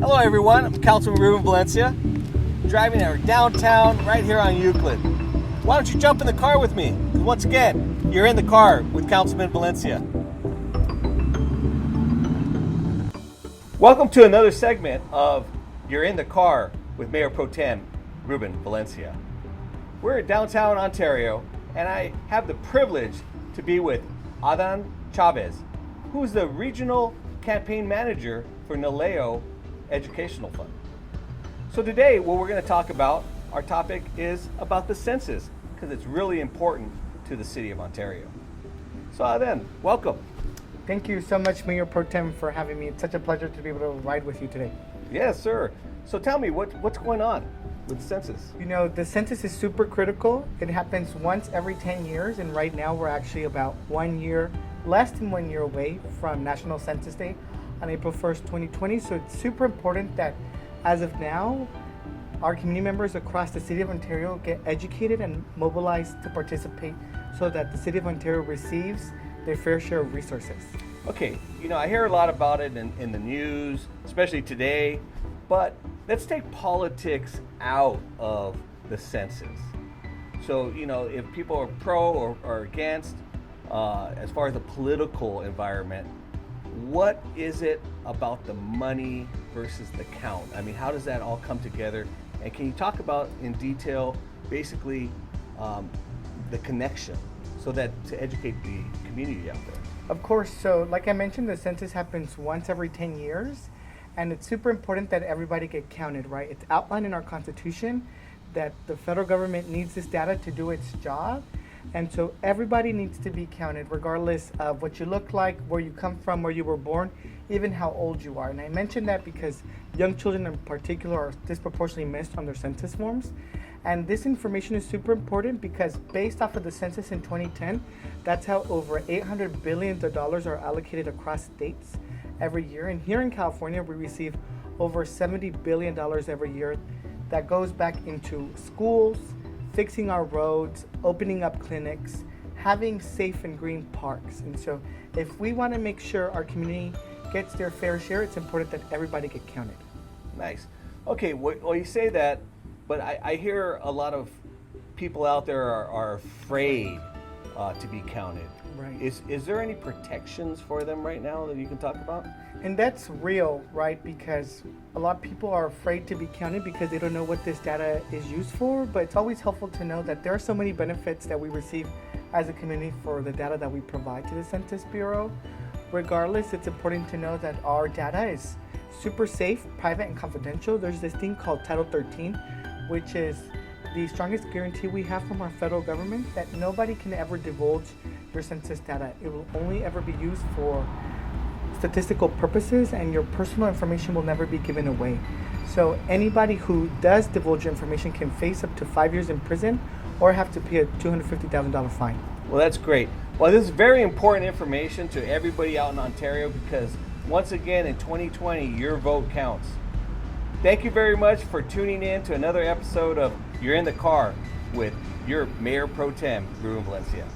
Hello everyone, I'm Councilman Ruben Valencia, driving downtown right here on Euclid. Why don't you jump in the car with me? Once again, you're in the car with Councilman Valencia. Welcome to another segment of You're in the Car with Mayor Pro Tem Ruben Valencia. We're in downtown Ontario, and I have the privilege to be with Adán Chávez, who is the regional campaign manager for NALEO Educational Fund. So today, what we're going to talk about, our topic is about the census, because it's really important to the city of Ontario. So Adán, welcome. Thank you so much, Mayor Pro Tem, for having me. It's such a pleasure to be able to ride with you today. Yes, sir. So tell me, what's going on with the census? You know, the census is super critical. It happens once every 10 years, and right now we're actually about 1 year, less than 1 year away from National Census Day on April 1st, 2020. So it's super important that as of now, our community members across the city of Ontario get educated and mobilized to participate so that the city of Ontario receives their fair share of resources. Okay, you know, I hear a lot about it in the news, especially today, but let's take politics out of the census. So, you know, if people are pro or against, as far as the political environment, what is it about the money versus the count? I mean, how does that all come together? And can you talk about in detail, basically, the connection so that to educate the community out there? Of course. So like I mentioned, the census happens once every 10 years, and it's super important that everybody get counted, right? It's outlined in our Constitution that the federal government needs this data to do its job. And so everybody needs to be counted, regardless of what you look like, where you come from, where you were born, even how old you are. And I mention that because young children in particular are disproportionately missed on their census forms. And this information is super important because based off of the census in 2010, that's how over $800 billion are allocated across states every year. And here in California, we receive over $70 billion every year that goes back into schools, fixing our roads, opening up clinics, having safe and green parks. And so if we want to make sure our community gets their fair share, it's important that everybody get counted. Nice. Okay, well, you say that, but I hear a lot of people out there are afraid to be counted. Right. Is there any protections for them right now that you can talk about? And that's real, right? Because a lot of people are afraid to be counted because they don't know what this data is used for. But it's always helpful to know that there are so many benefits that we receive as a community for the data that we provide to the Census Bureau. Regardless, it's important to know that our data is super safe, private, and confidential. There's this thing called Title 13, which is the strongest guarantee we have from our federal government that nobody can ever divulge your census data. It will only ever be used for statistical purposes, and your personal information will never be given away. So anybody who does divulge your information can face up to 5 years in prison or have to pay a $250,000 fine. Well, that's great. Well, this is very important information to everybody out in Ontario because once again in 2020, your vote counts. Thank you very much for tuning in to another episode of You're in the Car with your Mayor Pro Tem, Ruben Valencia.